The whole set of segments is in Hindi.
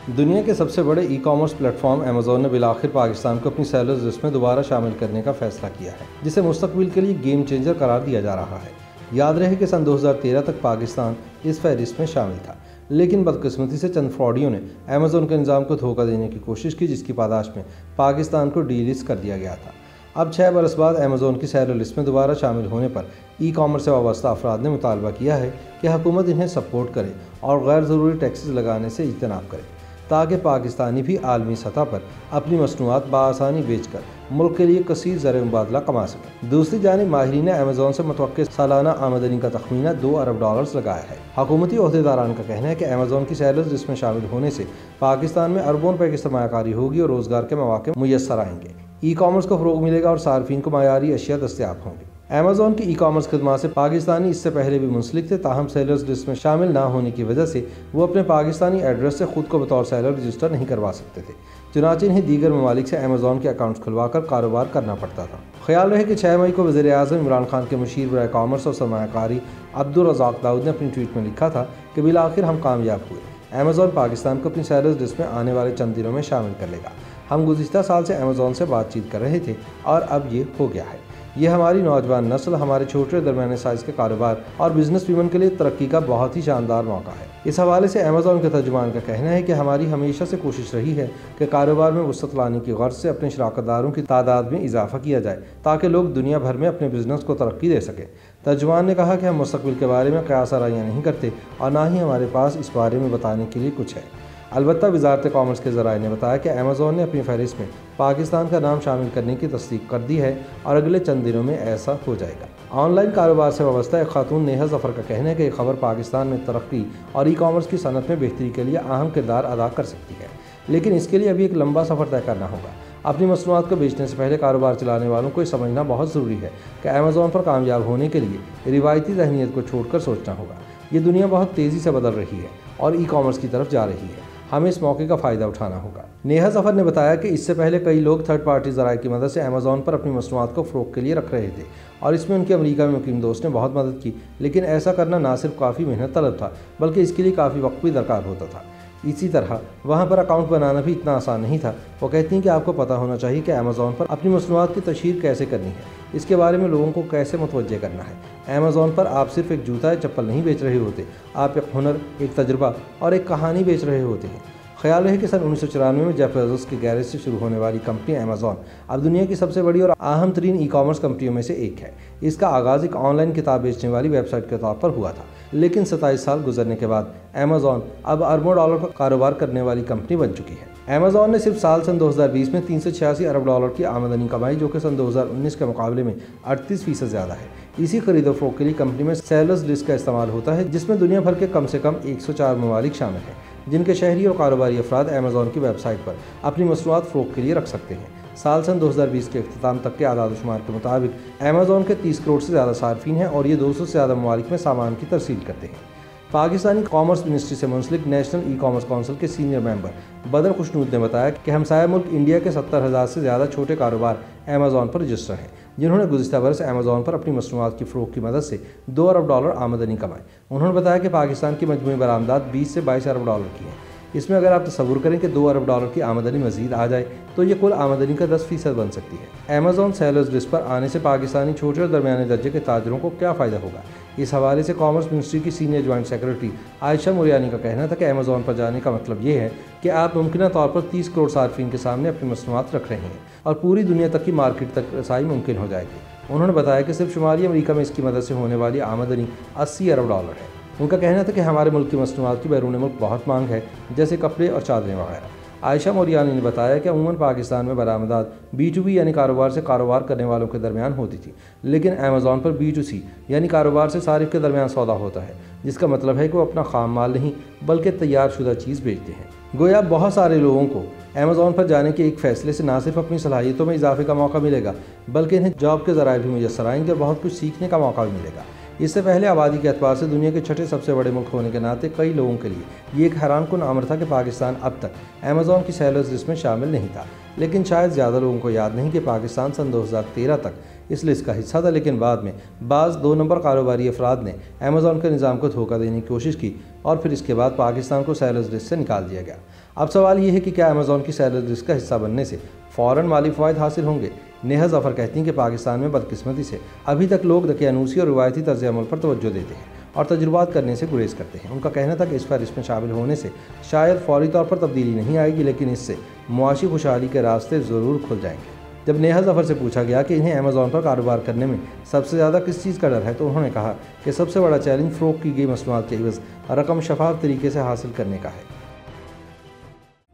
दुनिया के सबसे बड़े ई-कॉमर्स प्लेटफॉर्म अमेज़न ने बिलाखिर पाकिस्तान को अपनी सेलर्स लिस्ट में दोबारा शामिल करने का फैसला किया है, जिसे मुस्तकबिल के लिए गेम चेंजर करार दिया जा रहा है। याद रहे कि सन 2013 तक पाकिस्तान इस फहरिस्त में शामिल था, लेकिन बदकिस्मती से चंद फ्रॉडियों ने अमेज़न के निज़ाम को धोखा देने की कोशिश की, जिसकी पादाश में पाकिस्तान को डीलिस्ट कर दिया गया था। अब 6 बरस बाद अमेज़न की सेलर लिस्ट में दोबारा शामिल होने पर ई-कॉमर्स से वाबस्ता अफराद ने मुतालबा किया है कि हुकूमत इन्हें सपोर्ट करे और गैर ज़रूरी टैक्सेस लगाने से इज्तनाब करे, ताकि पाकिस्तानी भी आलमी सतह पर अपनी मसनूआत बाआसानी बेचकर मुल्क के लिए कसीर ज़र मुबादला कमा सकें। दूसरी जानिब माहिरीन ने अमेज़न से मुतवक्किल सालाना आमदनी का तखमीना $2 अरब लगाया है। हुकूमती ओहदेदारान का कहना है कि अमेज़न की सेलर्स लिस्ट में शामिल होने से पाकिस्तान में अरबों रुपए की सरमायाकारी होगी और रोज़गार के मौके मुयस्सर आएंगे। ई-कॉमर्स को फ़रोग मिलेगा और सार्फिन को मयारी अशिया दस्तयाब होंगे। अमेज़न की ई-कॉमर्स खदमात से पाकिस्तानी इससे पहले भी मुंसलिक थे, ताहम सेलर्स लिस्ट में शामिल ना होने की वजह से वो अपने पाकिस्तानी एड्रेस से खुद को बतौर सेलर रजिस्टर नहीं करवा सकते थे। चुनांचे इन्हें दीगर ममालिक से अमेज़न के अकाउंट्स खुलवाकर कारोबार करना पड़ता था। ख्याल रहे कि 6 मई को वज़ीर-ए-आज़म इमरान खान के मुशीर बराए कॉमर्स और सरमायाकारी अब्दुल रज़ाक दाऊद ने अपनी ट्वीट में लिखा था कि बिलाखिर हम कामयाब हुए। अमेज़न पाकिस्तान को अपनी सेलर्स लिस्ट में आने वाले चंद दिनों में शामिल कर लेगा। हम गुज़िश्ता साल से अमेज़न से बातचीत कर रहे थे और अब ये हो गया है। ये हमारी नौजवान नस्ल, हमारे छोटे दरमियाने साइज़ के कारोबार और बिजनेस वीमन के लिए तरक्की का बहुत ही शानदार मौका है। इस हवाले से अमेज़न के तर्जुमान का कहना है कि हमारी हमेशा से कोशिश रही है कि कारोबार में वसअत लाने की गर्ज से अपने शराकतदारों की तादाद में इजाफा किया जाए, ताकि लोग दुनिया भर में अपने बिजनेस को तरक्की दे सकें। तर्जुमान ने कहा कि हम मुस्तकबिल के बारे में क़यास आराइयाँ नहीं करते और ना ही हमारे पास इस बारे में बताने के लिए कुछ है। अलबत्ता वज़ारत कॉमर्स के ज़राए ने बताया कि अमेज़न ने अपनी फहरिस्त में पाकिस्तान का नाम शामिल करने की तस्दीक कर दी है और अगले चंद दिनों में ऐसा हो जाएगा। ऑनलाइन कारोबार से वाबस्ता एक खातून नेहा ज़फ़र का कहना है कि खबर पाकिस्तान में तरक्की और ई-कॉमर्स की सनत में बेहतरी के लिए अहम किरदार अदा कर सकती है, लेकिन इसके लिए अभी एक लंबा सफ़र तय करना होगा। अपनी मसनूआत को बेचने से पहले कारोबार चलाने वालों को ये समझना बहुत ज़रूरी है कि अमेज़न पर कामयाब होने के लिए रिवायती ज़हनीत को छोड़कर सोचना होगा। ये दुनिया बहुत तेज़ी से बदल रही है और ई-कॉमर्स की तरफ जा रही है। हमें इस मौके का फ़ायदा उठाना होगा। नेहा ज़फ़र ने बताया कि इससे पहले कई लोग थर्ड पार्टी ज़राए की मदद से अमेज़न पर अपनी मसनूआत को फ़रोग़ के लिए रख रहे थे और इसमें उनके अमेरिका में मुकीम दोस्त ने बहुत मदद की, लेकिन ऐसा करना ना सिर्फ काफ़ी मेहनत तलब था, बल्कि इसके लिए काफ़ी वक्त भी दरकार होता था। इसी तरह वहाँ पर अकाउंट बनाना भी इतना आसान नहीं था। वो कहती हैं कि आपको पता होना चाहिए कि अमेज़न पर अपनी मसनूआत की तशहीर कैसे करनी है, इसके बारे में लोगों को कैसे मुतवज्जे करना है। अमेज़न पर आप सिर्फ एक जूता या चप्पल नहीं बेच रहे होते, आप एक हुनर, एक तजुर्बा और एक कहानी बेच रहे होते हैं। ख्याल है कि सन 1994 में जेफ बेज़ोस के गैरेज से शुरू होने वाली कंपनी अमेज़न अब दुनिया की सबसे बड़ी और अहम तरीन ई-कॉमर्स कंपनियों में से एक है। इसका आगाज़ एक ऑनलाइन किताब बेचने वाली वेबसाइट के तौर पर हुआ था, लेकिन 27 साल गुजरने के बाद अमेज़न अब अरबों डॉलर का कारोबार करने वाली कंपनी बन चुकी है। अमेज़न ने सिर्फ सन 2020 में $386 अरब की आमदनी कमाई, जो कि सन 2019 के मुकाबले में 38% ज़्यादा है। इसी खरीदो फरोख्त के लिए कंपनी में सेलर्स लिस्ट का इस्तेमाल होता है, जिसमें दुनिया भर के कम से कम 104 ममालिक शामिल हैं, जिनके शहरी और कारोबारी अफराद अमेज़न की वेबसाइट पर अपनी मसनूआत फ़रोख्त के लिए रख सकते हैं। सन 2020 के अख्तिताम तक के आदाद-ओ-शुमार के मुताबिक अमेज़न के 30 करोड़ से ज़्यादा सार्फिन हैं और ये 200 से ज़्यादा ममालिक में सामान की तरसील करते हैं। पाकिस्तानी कॉमर्स मिनिस्ट्री से मुंसलिक नेशनल ई-कॉमर्स काउंसिल के सीनियर मेंबर बदर खुशनूद ने बताया कि हमसाया मुल्क इंडिया के 70,000 से ज़्यादा छोटे कारोबार अमेज़न पर रजिस्टर हैं, जिन्होंने गुज़िश्ता बरस अमेज़न पर अपनी मसनूआत की फ़रोख्त की मदद से $2 अरब आमदनी कमाई। उन्होंने बताया कि पाकिस्तान की मजमूई बरामदात 20 से 22 अरब डॉलर की हैं। इसमें अगर आप तसव्वुर करें कि $2 अरब की आमदनी मज़ीद आ जाए तो ये कुल आमदनी का 10% बन सकती है। अमेज़न सेलर्स लिस्ट पर आने से पाकिस्तानी छोटे और दरमियाने दर्जे के ताजरों को क्या फ़ायदा होगा? इस हवाले से कॉमर्स मिनिस्ट्री की सीनियर जॉइंट सेक्रेटरी आयशा मुरियानी का कहना था कि अमेज़न पर जाने का मतलब ये है कि आप मुमकिन तौर पर 30 करोड़ सार्फिन के सामने अपनी मसनूआत रख रहे हैं और पूरी दुनिया तक की मार्केट तक रसाई मुमकिन हो जाएगी। उन्होंने बताया कि सिर्फ शुमाली अमेरिका में इसकी मदद से होने वाली आमदनी $80 अरब है। उनका कहना था कि हमारे मुल्क की मसनूआत की बैरून मुल्क बहुत मांग है, जैसे कपड़े और चादरें वगैरह। आयशा मोरियानी ने बताया कि अमूमन पाकिस्तान में बरामदात B2B यानी कारोबार से कारोबार करने वालों के दरमियान होती थी, लेकिन अमेज़न पर B2C यानी कारोबार से सारिफ के दरमियान सौदा होता है, जिसका मतलब है कि वो अपना खाम माल नहीं बल्कि तैयार शुदा चीज़ बेचते हैं। गोया बहुत सारे लोगों को अमेज़न पर जाने के एक फ़ैसले से ना सिर्फ अपनी सलाहियतों में इजाफे का मौका मिलेगा, बल्कि इन्हें जॉब के ज़राए भी मुयस्सर आएंगे और बहुत कुछ सीखने का मौका भी मिलेगा। इससे पहले आबादी के एतबार से दुनिया के छठे सबसे बड़े मुल्क होने के नाते कई लोगों के लिए ये एक हैरानकुन अमर था कि पाकिस्तान अब तक अमेज़न की सेलर्स लिस्ट में शामिल नहीं था, लेकिन शायद ज़्यादा लोगों को याद नहीं कि पाकिस्तान सन 2013 तक इस लिस्ट का हिस्सा था, लेकिन बाद में बाज़ 2 नंबर कारोबारी अफराद ने अमेज़ॉन के निज़ाम को धोखा देने की कोशिश की और फिर इसके बाद पाकिस्तान को सेलर्स लिस्ट से निकाल दिया गया। अब सवाल ये है कि क्या अमेज़ॉन की सेलर्स लिस्ट का हिस्सा बनने से फ़ौरन माली फ़वाइद हासिल होंगे? नेहा ज़फ़र कहती हैं कि पाकिस्तान में बदकिस्मती से अभी तक लोग दकियानूसी और रिवायती तर्ज़ अमल पर तवज्जो देते हैं और तजुर्बात करने से गुरेज करते हैं। उनका कहना था कि इस फहरिस्त में शामिल होने से शायद फौरी तौर पर तब्दीली नहीं आएगी, लेकिन इससे मुआशी खुशहाली के रास्ते ज़रूर खुल जाएंगे। जब नेहा ज़फ़र से पूछा गया कि इन्हें अमेज़ॉन पर कारोबार करने में सबसे ज़्यादा किस चीज़ का डर है, तो उन्होंने कहा कि सबसे बड़ा चैलेंज फ़रोख्त की गई मसनूआत के एवज़ रकम शफाफ तरीके से हासिल करने का है।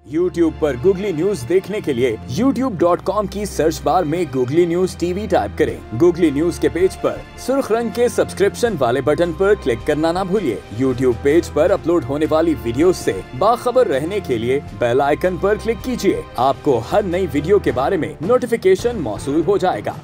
YouTube पर गूगली न्यूज देखने के लिए youtube.com की सर्च बार में गूगली न्यूज टीवी टाइप करें। गूगली न्यूज के पेज पर सुर्ख रंग के सब्सक्रिप्शन वाले बटन पर क्लिक करना ना भूलिए। YouTube पेज पर अपलोड होने वाली वीडियोस से बाखबर रहने के लिए बेल आइकन पर क्लिक कीजिए। आपको हर नई वीडियो के बारे में नोटिफिकेशन मौसूल हो जाएगा।